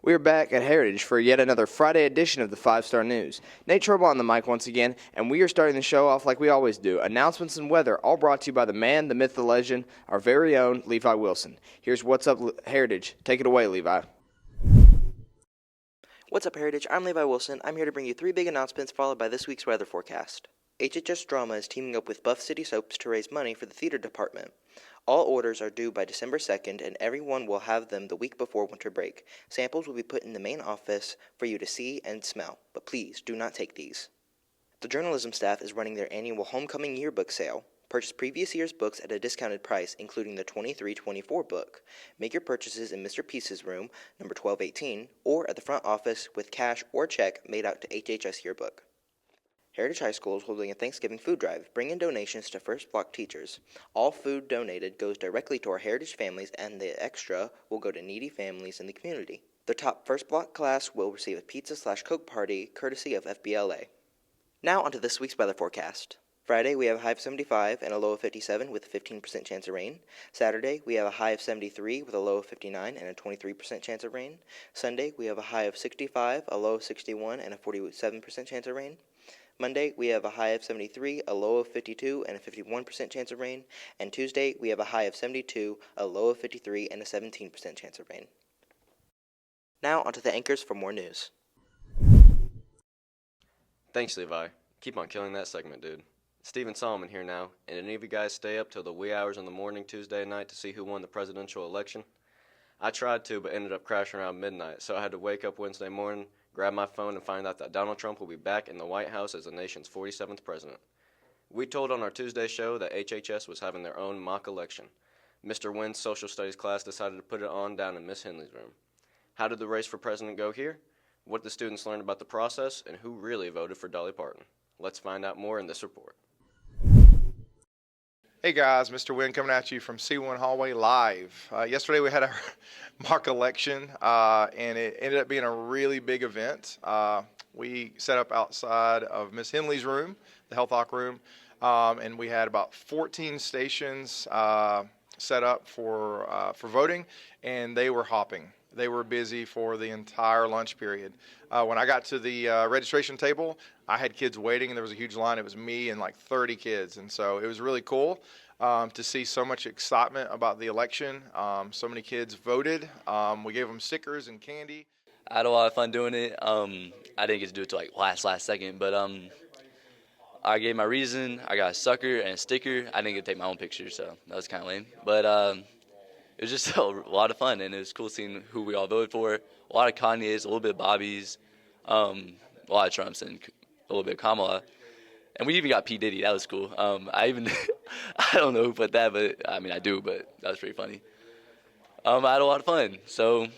We are back at Heritage for yet another Friday edition of the 5-Star News. Nate Trouble on the mic once again, and we are starting the show off like we always do. Announcements and weather, all brought to you by the man, the myth, the legend, our very own Levi Wilson. Here's What's Up Heritage. Take it away, Levi. What's up, Heritage? I'm Levi Wilson. I'm here to bring you 3 big announcements followed by this week's weather forecast. HHS Drama is teaming up with Buff City Soaps to raise money for the theater department. All orders are due by December 2nd, and everyone will have them the week before winter break. Samples will be put in the main office for you to see and smell, but please do not take these. The journalism staff is running their annual Homecoming Yearbook sale. Purchase previous year's books at a discounted price, including the 23-24 book. Make your purchases in Mr. Peace's room, number 1218, or at the front office with cash or check made out to HHS Yearbook. Heritage High School is holding a Thanksgiving food drive. Bring in donations to first block teachers. All food donated goes directly to our Heritage families, and the extra will go to needy families in the community. The top first block class will receive a pizza/Coke party courtesy of FBLA. Now onto this week's weather forecast. Friday, we have a high of 75 and a low of 57 with a 15% chance of rain. Saturday, we have a high of 73 with a low of 59 and a 23% chance of rain. Sunday, we have a high of 65, a low of 61, and a 47% chance of rain. Monday, we have a high of 73, a low of 52, and a 51% chance of rain. And Tuesday, we have a high of 72, a low of 53, and a 17% chance of rain. Now, onto the anchors for more news. Thanks, Levi. Keep on killing that segment, dude. Stephen Solomon here now, and any of you guys stay up till the wee hours in the morning Tuesday night to see who won the presidential election? I tried to, but ended up crashing around midnight, so I had to wake up Wednesday morning, grab my phone, and find out that Donald Trump will be back in the White House as the nation's 47th president. We told on our Tuesday show that HHS was having their own mock election. Mr. Wynn's social studies class decided to put it on down in Miss Henley's room. How did the race for president go here? What did the students learn about the process, and who really voted for Dolly Parton? Let's find out more in this report. Hey guys, Mr. Wynn coming at you from C1 Hallway Live. Yesterday we had a mock election, and it ended up being a really big event. We set up outside of Miss Henley's room, the health hawk room, and we had about 14 stations set up for voting, and they were hopping. They were busy for the entire lunch period. When I got to the registration table, I had kids waiting, and there was a huge line. It was me and like 30 kids, and so it was really cool to see so much excitement about the election. So many kids voted. We gave them stickers and candy. I had a lot of fun doing it. I didn't get to do it till like last second, but I gave my reason. I got a sucker and a sticker. I didn't get to take my own picture, so that was kind of lame. But it was just a lot of fun, and it was cool seeing who we all voted for. A lot of Kanye's, a little bit of Bobby's, a lot of Trump's, and a little bit of Kamala. And we even got P. Diddy. That was cool. I don't know who put that, but I mean, I do, but that was pretty funny. I had a lot of fun. So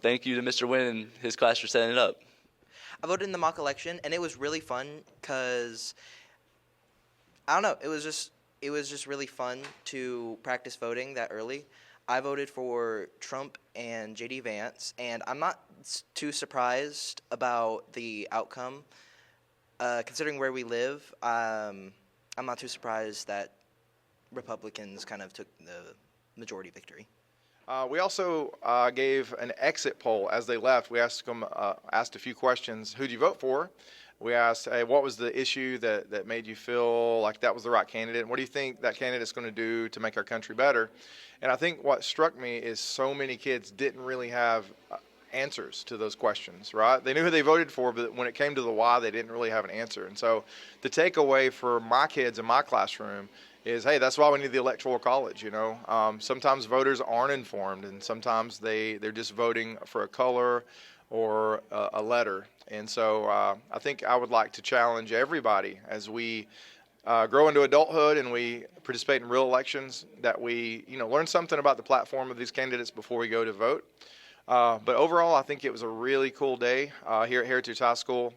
thank you to Mr. Wynn and his class for setting it up. I voted in the mock election, and it was really fun because, I don't know, it was just really fun to practice voting that early. I voted for Trump and J.D. Vance, and I'm not too surprised about the outcome. Considering where we live, I'm not too surprised that Republicans kind of took the majority victory. We also gave an exit poll as they left. We asked them, asked a few questions. Who'd you vote for? We asked, hey, what was the issue that made you feel like that was the right candidate? And what do you think that candidate's going to do to make our country better? And I think what struck me is so many kids didn't really have answers to those questions, right? They knew who they voted for, but when it came to the why, they didn't really have an answer. And so the takeaway for my kids in my classroom is, hey, that's why we need the Electoral College, you know. Sometimes voters aren't informed, and sometimes they're just voting for a color or a letter. And so I think I would like to challenge everybody as we grow into adulthood and we participate in real elections that we, learn something about the platform of these candidates before we go to vote. But overall, I think it was a really cool day here at Heritage High School.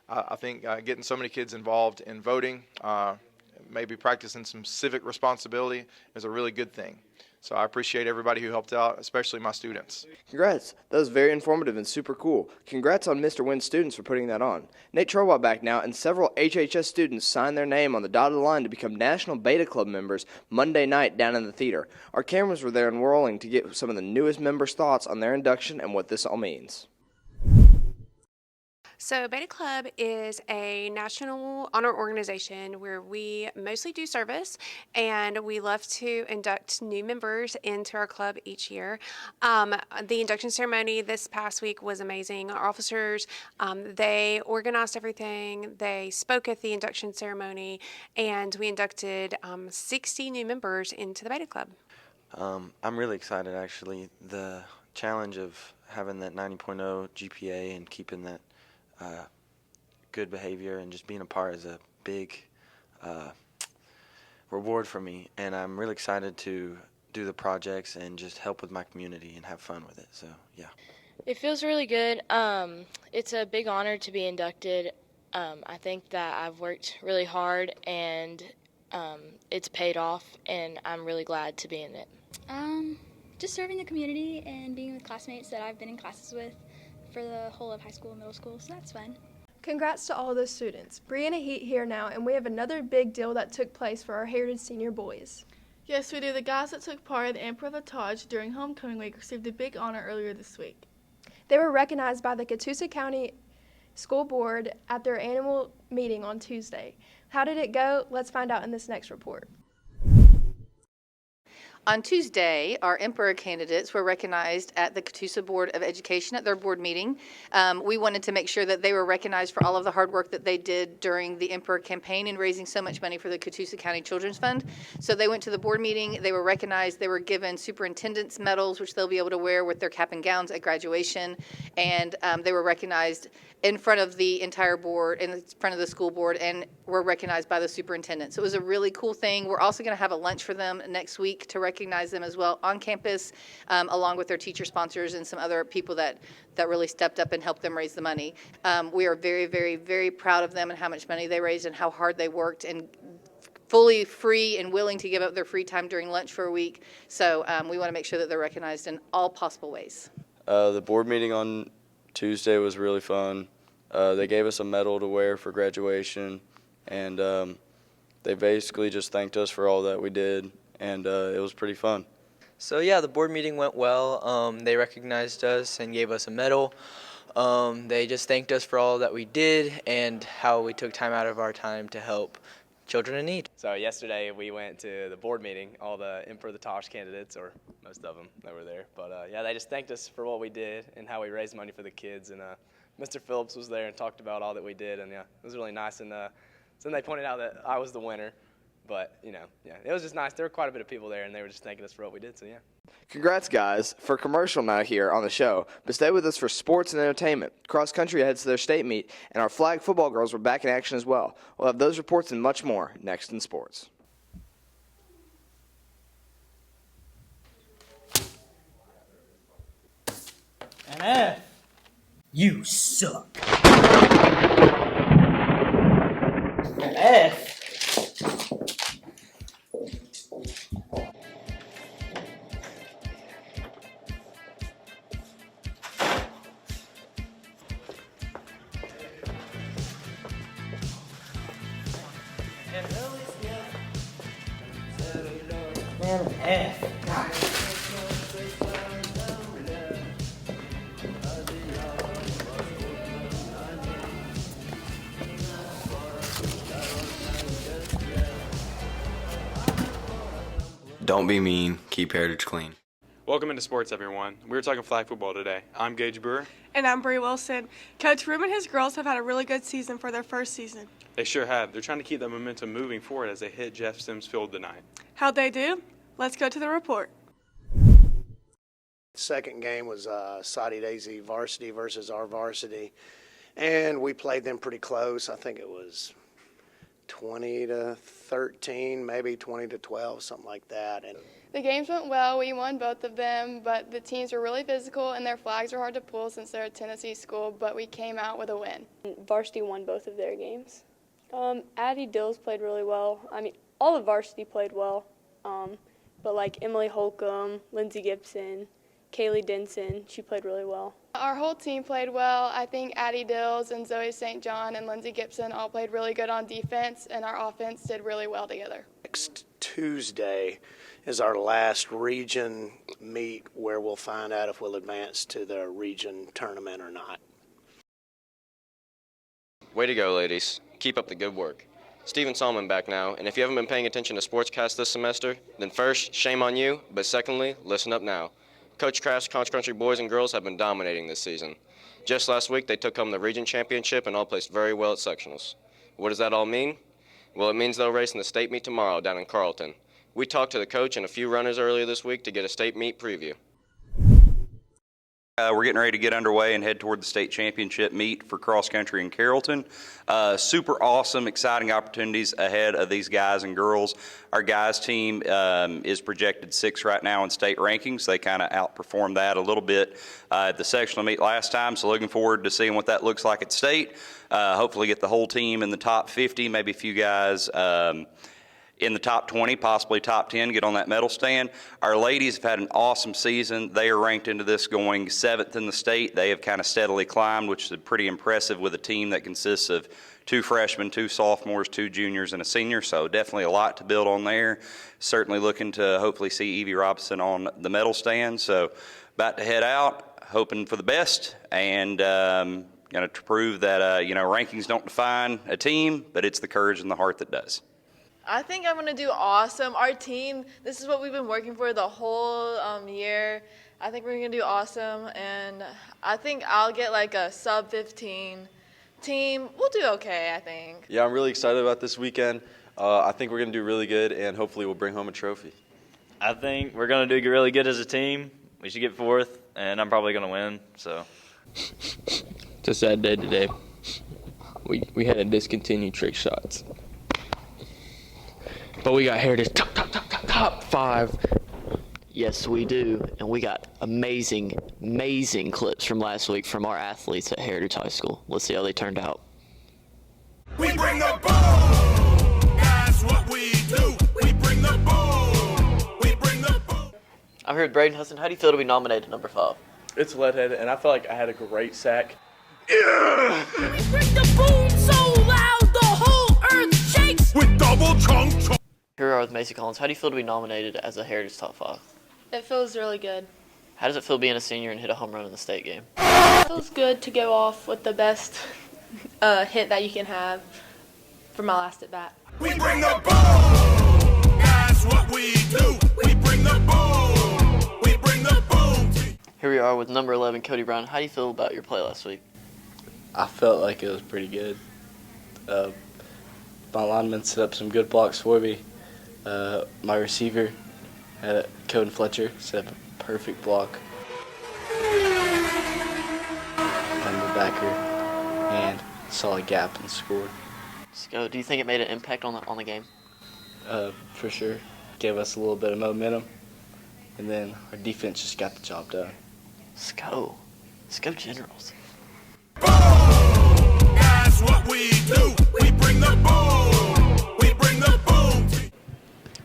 I think getting so many kids involved in voting maybe practicing some civic responsibility is a really good thing. So I appreciate everybody who helped out, especially my students. Congrats. That was very informative and super cool. Congrats on Mr. Wynn's students for putting that on. Nate Trowell back now, and several HHS students signed their name on the dotted line to become National Beta Club members Monday night down in the theater. Our cameras were there and rolling to get some of the newest members' thoughts on their induction and what this all means. So Beta Club is a national honor organization where we mostly do service, and we love to induct new members into our club each year. The induction ceremony this past week was amazing. Our officers, they organized everything. They spoke at the induction ceremony, and we inducted 60 new members into the Beta Club. I'm really excited, actually. The challenge of having that 90.0 GPA and keeping that good behavior and just being a part is a big reward for me, and I'm really excited to do the projects and just help with my community and have fun with it. So yeah, it feels really good. It's a big honor to be inducted. I think that I've worked really hard, and it's paid off, and I'm really glad to be in it. Just serving the community and being with classmates that I've been in classes with for the whole of high school and middle school, so that's fun. Congrats to all those students. Brianna Heat here now, and we have another big deal that took place for our Heritage Senior boys. Yes, we do. The guys that took part in the Emperor of the Taj during homecoming week received a big honor earlier this week. They were recognized by the Catoosa County School Board at their annual meeting on Tuesday. How did it go? Let's find out in this next report. On Tuesday, our Emperor candidates were recognized at the Catoosa Board of Education at their board meeting. We wanted to make sure that they were recognized for all of the hard work that they did during the Emperor campaign and raising so much money for the Catoosa County Children's Fund. So they went to the board meeting, they were recognized, they were given superintendent's medals, which they'll be able to wear with their cap and gowns at graduation, and they were recognized in front of the entire board, in front of the school board, and were recognized by the superintendent. So it was a really cool thing. We're also going to have a lunch for them next week to recognize them as well on campus, along with their teacher sponsors and some other people that really stepped up and helped them raise the money. We are very, very, very proud of them and how much money they raised and how hard they worked, and fully free and willing to give up their free time during lunch for a week. So we want to make sure that they're recognized in all possible ways. The board meeting on Tuesday was really fun. They gave us a medal to wear for graduation, and they basically just thanked us for all that we did, and it was pretty fun. So yeah, the board meeting went well. They recognized us and gave us a medal. They just thanked us for all that we did and how we took time out of our time to help children in need. So yesterday we went to the board meeting, all the Emperor of the Tosh candidates, or most of them that were there. But yeah, they just thanked us for what we did and how we raised money for the kids. And Mr. Phillips was there and talked about all that we did. And yeah, it was really nice. And then they pointed out that I was the winner. But, yeah, it was just nice. There were quite a bit of people there, and they were just thanking us for what we did, so yeah. Congrats, guys. For commercial now here on the show, but stay with us for sports and entertainment. Cross country heads to their state meet, and our flag football girls were back in action as well. We'll have those reports and much more next in sports. An F. You suck. An F. Man, F. God. Don't be mean. Keep Heritage clean. Welcome into sports, everyone. We're talking flag football today. I'm Gage Brewer. And I'm Bree Wilson. Coach Rube and his girls have had a really good season for their first season. They sure have. They're trying to keep that momentum moving forward as they hit Jeff Sims Field tonight. How'd they do? Let's go to the report. Second game was Soddy Daisy varsity versus our varsity, and we played them pretty close. I think it was 20-13, maybe 20-12, something like that. And the games went well. We won both of them, but the teams were really physical, and their flags are hard to pull since they're a Tennessee school, but we came out with a win. Varsity won both of their games. Addie Dills played really well. I mean, all the varsity played well, but like Emily Holcomb, Lindsey Gibson, Kaylee Denson, she played really well. Our whole team played well. I think Addie Dills and Zoe St. John and Lindsey Gibson all played really good on defense, and our offense did really well together. Next Tuesday is our last region meet where we'll find out if we'll advance to the region tournament or not. Way to go, ladies. Keep up the good work. Stephen Salmon back now, and if you haven't been paying attention to Sportscast this semester, then first, shame on you, but secondly, listen up now. Coach Kraft's cross country boys and girls have been dominating this season. Just last week, they took home the region championship and all placed very well at sectionals. What does that all mean? Well, it means they'll race in the state meet tomorrow down in Carlton. We talked to the coach and a few runners earlier this week to get a state meet preview. We're getting ready to get underway and head toward the state championship meet for cross country in Carrollton. Super awesome, exciting opportunities ahead of these guys and girls. Our guys team is projected 6th right now in state rankings. They kind of outperformed that a little bit at the sectional meet last time, so looking forward to seeing what that looks like at state. Hopefully get the whole team in the top 50, maybe a few guys in the top 20, possibly top 10, get on that medal stand. Our ladies have had an awesome season. They are ranked into this going 7th in the state. They have kind of steadily climbed, which is pretty impressive with a team that consists of 2 freshmen, 2 sophomores, 2 juniors, and a senior. So definitely a lot to build on there. Certainly looking to hopefully see Evie Robinson on the medal stand. So about to head out, hoping for the best, and going to prove that, rankings don't define a team, but it's the courage and the heart that does. I think I'm going to do awesome. Our team, this is what we've been working for the whole year. I think we're going to do awesome, and I think I'll get like a sub-15 team. We'll do okay, I think. Yeah, I'm really excited about this weekend. I think we're going to do really good, and hopefully we'll bring home a trophy. I think we're going to do really good as a team. We should get 4th, and I'm probably going to win. So, It's a sad day today. We had to discontinue trick shots. But we got Heritage top 5. Yes, we do. And we got amazing clips from last week from our athletes at Heritage High School. Let's see how they turned out. We bring the boom. That's what we do. We bring the boom. We bring the boom. I'm here with Braden Hudson. How do you feel to be nominated to number 5? It's lead-headed, and I feel like I had a great sack. Yeah. We bring the boom so loud the whole earth shakes. With double chunk. Here we are with Macy Collins. How do you feel to be nominated as a Heritage Top 5? It feels really good. How does it feel being a senior and hit a home run in the state game? It feels good to go off with the best hit that you can have for my last at bat. We bring the boom. That's what we do. We bring the boom. We bring the boom. Here we are with number 11, Cody Brown. How do you feel about your play last week? I felt like it was pretty good. My lineman set up some good blocks for me. My receiver, Coden Fletcher, set up a perfect block on the backer and saw a gap and scored. Let's go. Do you think it made an impact on the game? For sure. Gave us a little bit of momentum, and then our defense just got the job done. Let's go. Let's go Generals. That's what we do. We bring the boom. We bring the boom.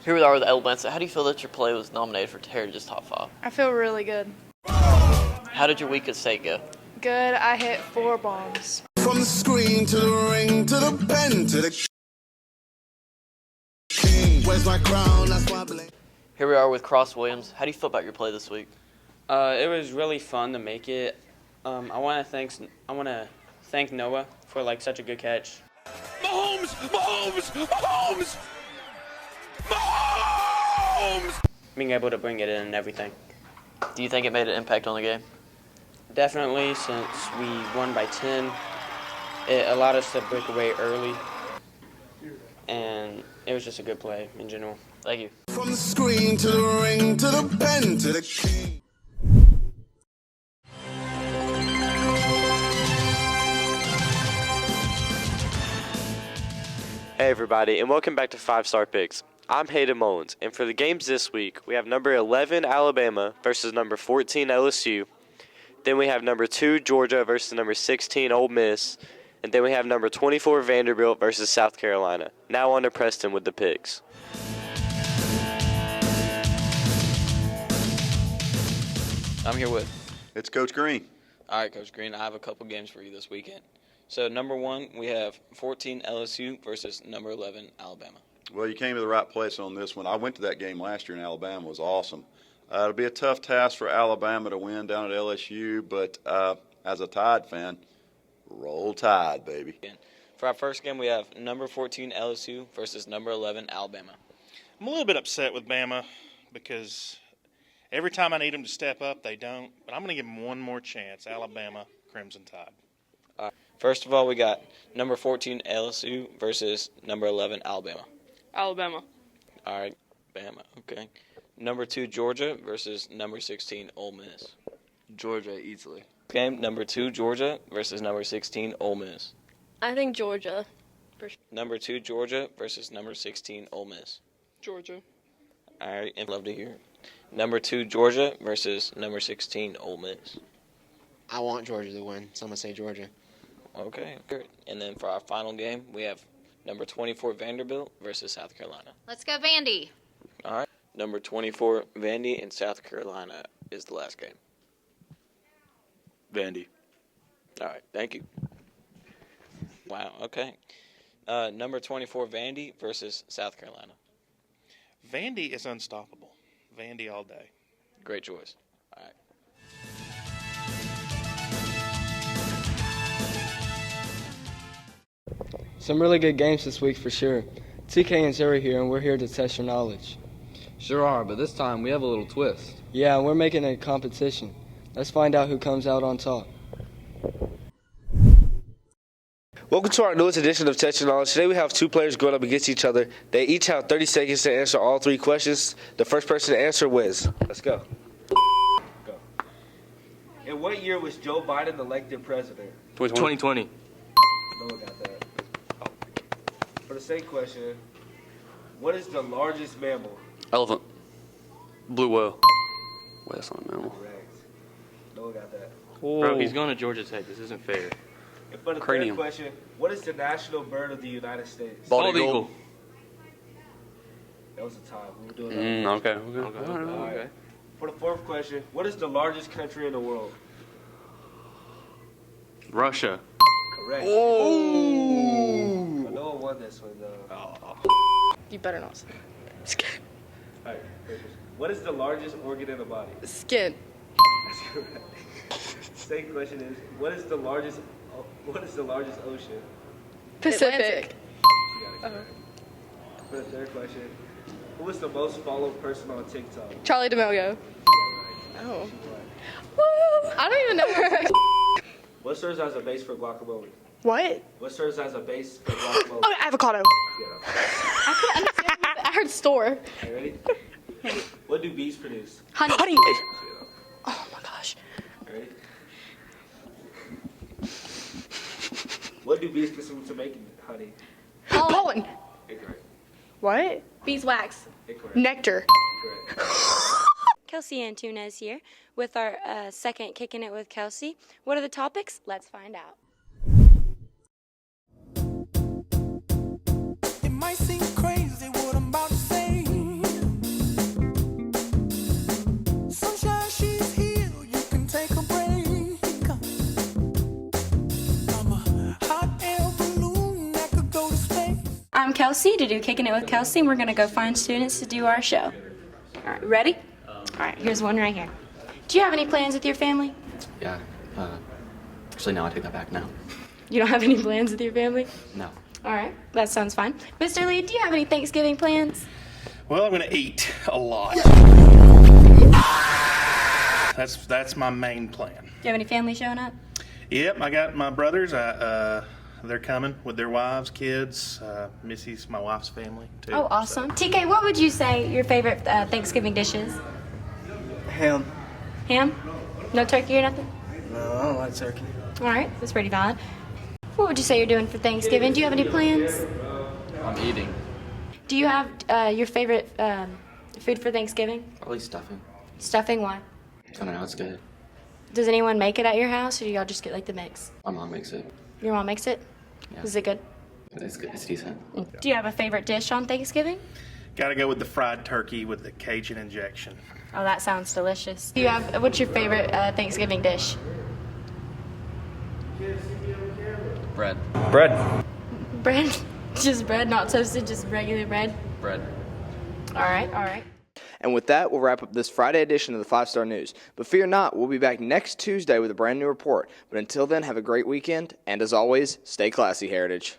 Here we are with El Benson. How do you feel that your play was nominated for Heritage's Top 5? I feel really good. How did your week at state go? Good. I hit 4 bombs. From the screen to the ring to the pen to the king. Where's my crown? That's my blame. Here we are with Cross Williams. How do you feel about your play this week? It was really fun to make it. I want to thank Noah for such a good catch. Mahomes! Being able to bring it in and everything. Do you think it made an impact on the game? Definitely, since we won by 10, it allowed us to break away early, and it was just a good play in general. Thank you. From the screen to the ring to the pen to the king. Hey everybody, and welcome back to 5-Star Picks. I'm Hayden Mullins, and for the games this week, we have number 11 Alabama versus number 14 LSU. Then we have number 2 Georgia versus number 16 Ole Miss, And then we have number 24 Vanderbilt versus South Carolina. Now on to Preston with the picks. I'm here with. It's Coach Green. All right, Coach Green, I have a couple games for you this weekend. So, number 1, we have 14 LSU versus number 11 Alabama. Well, you came to the right place on this one. I went to that game last year in Alabama. It was awesome. It'll be a tough task for Alabama to win down at LSU, but as a Tide fan, roll Tide, baby. For our first game, we have number 14 LSU versus number 11 Alabama. I'm a little bit upset with Bama because every time I need them to step up, they don't. But I'm going to give them one more chance. Alabama, Crimson Tide. First of all, we got number 14 LSU versus number 11 Alabama. Alabama. All right, Bama, okay. Number 2 Georgia versus number 16 Ole Miss. Georgia, easily. Okay, number 2 Georgia versus number 16 Ole Miss. I think Georgia. Number 2 Georgia versus number 16 Ole Miss. Georgia. All right, and love to hear. Number 2 Georgia versus number 16 Ole Miss. I want Georgia to win, so I'm going to say Georgia. Okay, good. And then for our final game, we have number 24 Vanderbilt versus South Carolina. Let's go, Vandy. All right. Number 24 Vandy and South Carolina is the last game. Vandy. All right, thank you. Wow, okay. Number 24 Vandy versus South Carolina. Vandy is unstoppable. Vandy all day. Great choice. All right. Some really good games this week for sure. TK and Zoe here, and we're here to test your knowledge. Sure are, but this time we have a little twist. Yeah, we're making a competition. Let's find out who comes out on top. Welcome to our newest edition of Test Your Knowledge. Today we have two players going up against each other. They each have 30 seconds to answer all three questions. The first person to answer wins. Let's go. Go. In what year was Joe Biden elected president? 2020. No one got that. For the same question, what is the largest mammal? Elephant. Blue whale. Wait, that's not a mammal. Correct. No one got that. Bro, he's going to Georgia Tech. This isn't fair. And for the Cranium. third question, what is the national bird of the United States? Bald eagle. That was a tie. We were doing that. Okay. All right. For the fourth question, what is the largest country in the world? Russia. Correct. Oh. But no one won this one, though. You better not say. Skin. All right. What is the largest organ in the body? Skin. That's correct. Second question is, what is the largest ocean? Pacific. You got it correct. For the third question, who is the most followed person on TikTok? Charlie D'Amelio. Oh. Woo! I don't even know. What serves as a base for guacamole? What? What serves as a base for guacamole? Oh, avocado. I couldn't understand. I heard store. Are you ready? What do bees produce? Honey. Oh my gosh. Ready? What do bees consume to make honey? Pollen. Incorrect. What? Beeswax. Incorrect. Nectar. Correct. Kelsey Antunes here with our second Kicking It with Kelsey. What are the topics? Let's find out. It might seem crazy what I'm about to say. Sunshine, she's here, you can take a break. I'm a hot air balloon that could go to space. I'm Kelsey to do Kicking It with Kelsey, and we're going to go find students to do our show. All right, ready? All right, here's one right here. Do you have any plans with your family? Yeah. Actually, no, I take that back now. You don't have any plans with your family? No. All right, that sounds fine. Mr. Lee, do you have any Thanksgiving plans? Well, I'm going to eat a lot. That's my main plan. Do you have any family showing up? Yep, I got my brothers. They're coming with their wives, kids. Missy's my wife's family, too. Oh, awesome. TK, what would you say your favorite Thanksgiving dish is? Ham. Ham? No turkey or nothing? No, I don't like turkey. All right, that's pretty valid. What would you say you're doing for Thanksgiving? Do you have any plans? I'm eating. Do you have your favorite food for Thanksgiving? Probably stuffing. Stuffing, why? I don't know, it's good. Does anyone make it at your house, or do y'all just get like the mix? My mom makes it. Your mom makes it? Is it good? It's good. It's decent. Do you have a favorite dish on Thanksgiving? Got to go with the fried turkey with the Cajun injection. Oh, that sounds delicious. What's your favorite Thanksgiving dish? Bread. Bread. Bread? Just bread, not toasted, just regular bread? Bread. All right. And with that, we'll wrap up this Friday edition of the 5-Star News. But fear not, we'll be back next Tuesday with a brand new report. But until then, have a great weekend, and as always, stay classy, Heritage.